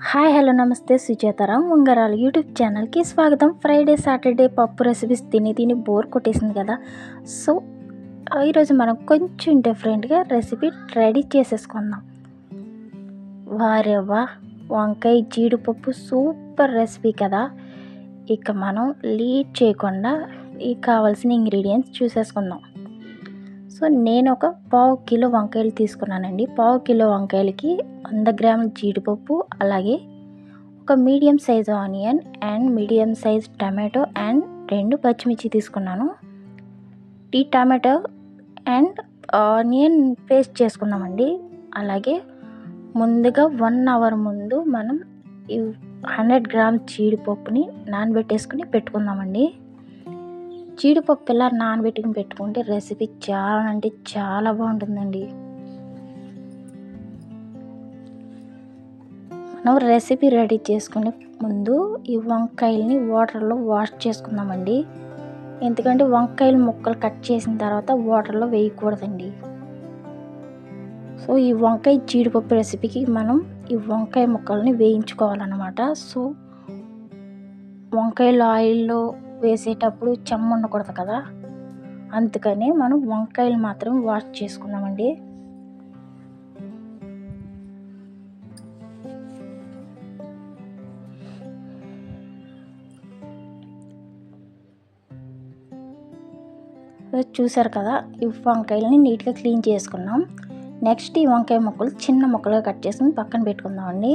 Hi hello నమస్తే సుజాతారాం ఉంగరాలు YouTube ఛానల్కి స్వాగతం. ఫ్రైడే సాటర్డే పప్పు రెసిపీస్ తిని తిని బోర్ కొట్టేసింది కదా. సో ఈరోజు మనం కొంచెం డిఫరెంట్గా రెసిపీ రెడీ చేసేసుకుందాం. వారేవా, వంకాయ జీడిపప్పు సూపర్ రెసిపీ కదా. ఇక మనం లీడ్ చేయకుండా కావాల్సిన ఇంగ్రీడియంట్స్ చూసేసుకుందాం. సో నేను ఒక పావు కిలో వంకాయలు తీసుకున్నానండి. పావు కిలో వంకాయలకి 100 గ్రాముల జీడిపప్పు, అలాగే ఒక medium size onion and medium size tomato and 2 పచ్చిమిర్చి తీసుకున్నాను. ఈ టమాటో అండ్ ఆనియన్ పేస్ట్ చేసుకున్నామండి. అలాగే ముందుగా 1 అవర్ ముందు మనం ఈ 100 గ్రామ్స్ జీడిపప్పుని నానబెట్టేసుకుని పెట్టుకుందామండి. జీడిపప్పు ఇలా నానబెట్టుకుని పెట్టుకుంటే రెసిపీ చాలా అంటే చాలా బాగుంటుందండి. మనం రెసిపీ రెడీ చేసుకునే ముందు ఈ వంకాయల్ని వాటర్లో వాష్ చేసుకుందామండి. ఎందుకంటే వంకాయలు ముక్కలు కట్ చేసిన తర్వాత వాటర్లో వేయకూడదండి. సో ఈ వంకాయ జీడిపప్పు రెసిపీకి మనం ఈ వంకాయ ముక్కల్ని వేయించుకోవాలన్నమాట. సో వంకాయలు ఆయిల్లో వేసేటప్పుడు చెమ్మ ఉండకూడదు కదా, అందుకనే మనం వంకాయలు మాత్రం వాష్ చేసుకుందామండి. చూసారు కదా, ఈ వంకాయలని నీట్గా క్లీన్ చేసుకున్నాం. నెక్స్ట్ ఈ వంకాయ ముక్కలు చిన్న ముక్కలుగా కట్ చేసుకుని పక్కన పెట్టుకుందామండి.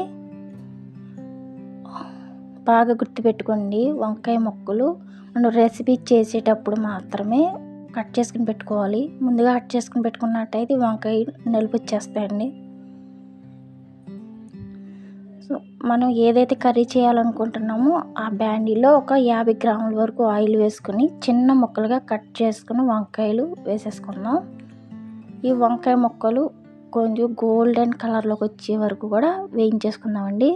బాగా గుర్తుపెట్టుకోండి, వంకాయ ముక్కలు మనం రెసిపీ చేసేటప్పుడు మాత్రమే కట్ చేసుకుని పెట్టుకోవాలి. ముందుగా కట్ చేసుకుని పెట్టుకున్నట్టయితే వంకాయ నలుపు వచ్చేస్తాయండి. సో మనం ఏదైతే కర్రీ చేయాలనుకుంటున్నామో ఆ బ్యాండీలో ఒక 50 గ్రాముల వరకు ఆయిల్ వేసుకుని చిన్న ముక్కలుగా కట్ చేసుకుని వంకాయలు వేసేసుకుందాం. ఈ వంకాయ ముక్కలు కొంచెం గోల్డెన్ కలర్లోకి వచ్చే వరకు కూడా వేయించేసుకుందామండి.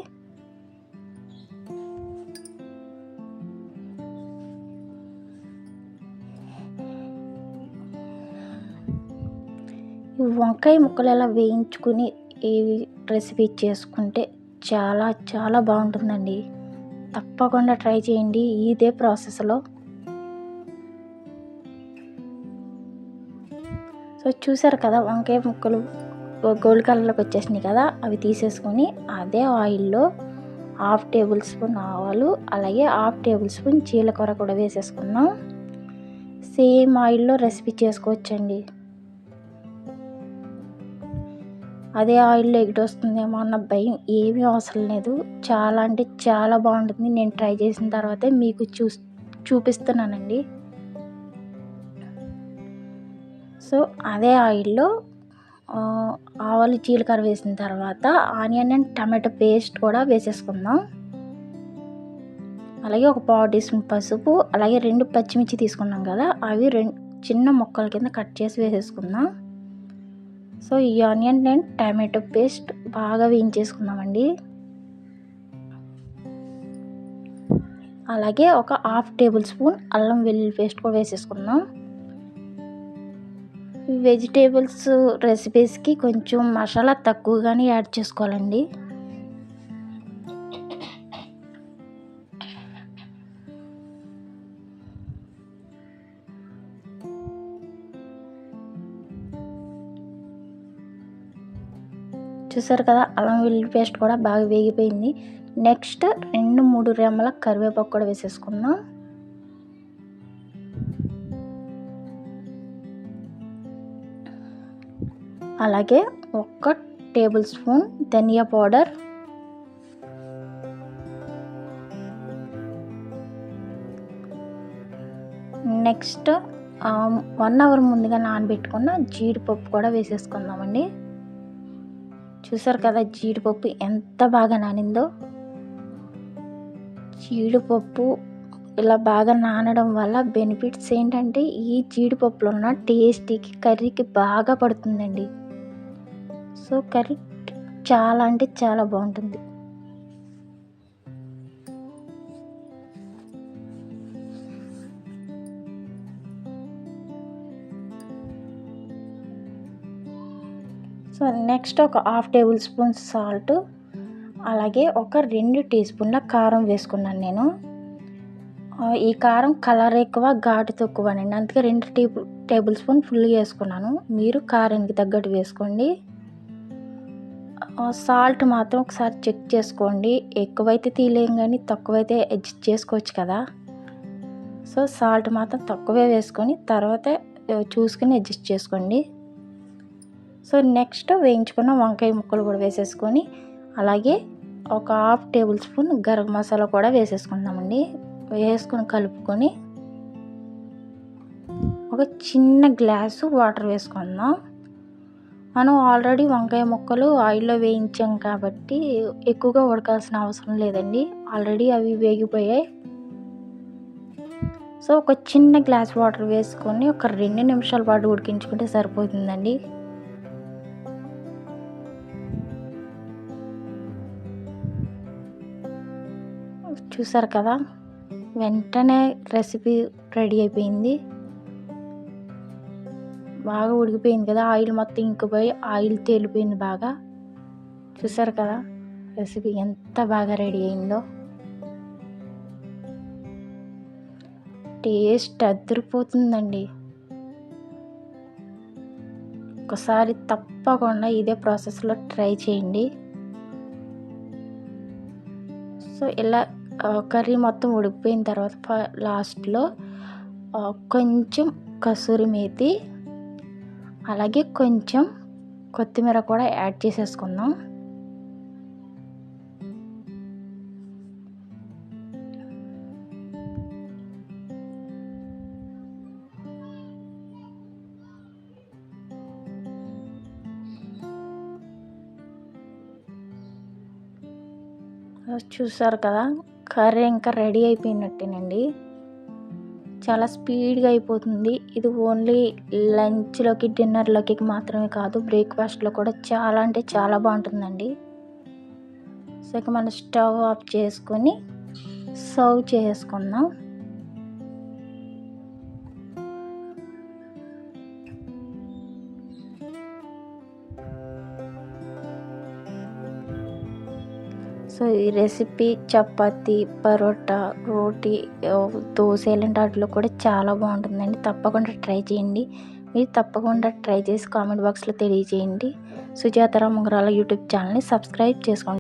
ఈ వంకాయ ముక్కలు ఎలా వేయించుకుని ఈ రెసిపీ చేసుకుంటే చాలా చాలా బాగుంటుందండి. తప్పకుండా ట్రై చేయండి ఇదే ప్రాసెస్లో. సో చూసారు కదా, వంకాయ ముక్కలు గోల్డ్ కలర్లోకి వచ్చేసినాయి కదా. అవి తీసేసుకొని అదే ఆయిల్లో 1/2 టేబుల్ స్పూన్ ఆవాలు, అలాగే 1/2 టేబుల్ స్పూన్ జీలకర్ర కూడా వేసేసుకుందాం. సేమ్ ఆయిల్లో రెసిపీ చేసుకోవచ్చండి. అదే ఆయిల్లో ఎగిటొస్తుందేమో అన్న భయం ఏమీ అవసరం లేదు. చాలా అంటే చాలా బాగుంటుంది. నేను ట్రై చేసిన తర్వాతే మీకు చూపిస్తున్నానండి. సో అదే ఆయిల్లో ఆవాలు జీలకర్ర వేసిన తర్వాత ఆనియన్ అండ్ టమాటో పేస్ట్ కూడా వేసేసుకుందాం. అలాగే ఒక పావు టీ స్పూన్ పసుపు, అలాగే 2 పచ్చిమిర్చి తీసుకున్నాం కదా, అవి 2 చిన్న ముక్కల కింద కట్ చేసి వేసేసుకుందాం. సో ఈ ఆనియన్ అండ్ టమాటో పేస్ట్ బాగా వేయించేసుకుందామండి. అలాగే ఒక 1/2 టేబుల్ స్పూన్ అల్లం వెల్లుల్లి పేస్ట్ కూడా వేసేసుకుందాం. వెజిటేబుల్స్ రెసిపీస్కి కొంచెం మసాలా తక్కువగానే యాడ్ చేసుకోవాలండి. చూసారు కదా, అల్లం వెల్లుల్లి పేస్ట్ కూడా బాగా వేగిపోయింది. నెక్స్ట్ 2-3 రెమ్మల కరివేపాకు కూడా వేసేసుకుందాం. అలాగే 1 టేబుల్ స్పూన్ ధనియా పౌడర్, నెక్స్ట్ 1 అవర్ ముందుగా నానబెట్టుకున్న జీడిపప్పు కూడా వేసేసుకుందామండి. చూసారు కదా, జీడిపప్పు ఎంత బాగా నానిందో. జీడిపప్పు ఇలా బాగా నానడం వల్ల బెనిఫిట్స్ ఏంటంటే ఈ జీడిపప్పులో ఉన్న టేస్టీకి కర్రీకి బాగా పడుతుందండి. సో కర్రీ చాలా అంటే చాలా బాగుంటుంది. సో నెక్స్ట్ ఒక 1/2 టేబుల్ స్పూన్ సాల్ట్, అలాగే ఒక 2 టీ స్పూన్ల కారం వేసుకున్నాను నేను. ఈ కారం కలర్ ఎక్కువ, ఘాటు తక్కువనండి. అందుకే 2 టేబుల్ స్పూన్ ఫుల్గా వేసుకున్నాను. మీరు కారానికి తగ్గట్టు వేసుకోండి. సాల్ట్ మాత్రం ఒకసారి చెక్ చేసుకోండి. ఎక్కువైతే తీయలేం కానీ తక్కువైతే అడ్జస్ట్ చేసుకోవచ్చు కదా. సో సాల్ట్ మాత్రం తక్కువే వేసుకొని తర్వాత చూసుకొని అడ్జస్ట్ చేసుకోండి. సో నెక్స్ట్ వేయించుకున్న వంకాయ ముక్కలు కూడా వేసేసుకొని అలాగే ఒక 1/2 టేబుల్ స్పూన్ గరం మసాలా కూడా వేసేసుకుందామండి. వేసుకొని కలుపుకొని ఒక చిన్న గ్లాసు వాటర్ వేసుకుందాం. మనం ఆల్రెడీ వంకాయ ముక్కలు ఆయిల్లో వేయించాం కాబట్టి ఎక్కువగా ఉడకాల్సిన అవసరం లేదండి. ఆల్రెడీ అవి వేగిపోయాయి. సో ఒక చిన్న గ్లాస్ వాటర్ వేసుకొని ఒక 2 నిమిషాల పాటు ఉడికించుకుంటే సరిపోతుందండి. చూసారు కదా, వెంటనే రెసిపీ రెడీ అయిపోయింది. బాగా ఉడికిపోయింది కదా, ఆయిల్ మొత్తం ఇంకిపోయి ఆయిల్ తేలిపోయింది బాగా. చూసారు కదా రెసిపీ ఎంత బాగా రెడీ అయిందో. టేస్ట్ అదిరిపోతుందండి. ఒకసారి తప్పకుండా ఇదే ప్రాసెస్లో ట్రై చేయండి. సో ఇలా కర్రీ మొత్తం ఉడికిపోయిన తర్వాత లాస్ట్లో కొంచెం కసూరి మేతి అలాగే కొంచెం కొత్తిమీర కూడా యాడ్ చేసేసుకుందాం. చూసారు కదా, కర్రీ ఇంకా రెడీ అయిపోయినట్టేనండి. చాలా స్పీడ్గా అయిపోతుంది. ఇది ఓన్లీ లంచ్లోకి డిన్నర్లోకి మాత్రమే కాదు, బ్రేక్ఫాస్ట్లో కూడా చాలా అంటే చాలా బాగుంటుందండి. సో ఇక మనం స్టవ్ ఆఫ్ చేసుకొని సర్వ్ చేసుకుందాం. సో ఈ రెసిపీ చపాతీ, పరోటా, రోటీ, దోశ ఇలాంటి వాటిలో కూడా చాలా బాగుంటుందండి. తప్పకుండా ట్రై చేయండి. మీరు తప్పకుండా ట్రై చేసి కామెంట్ బాక్స్లో తెలియజేయండి. సుజాత రామ్ ఉంగరాల యూట్యూబ్ ఛానల్ని సబ్స్క్రైబ్ చేసుకోండి.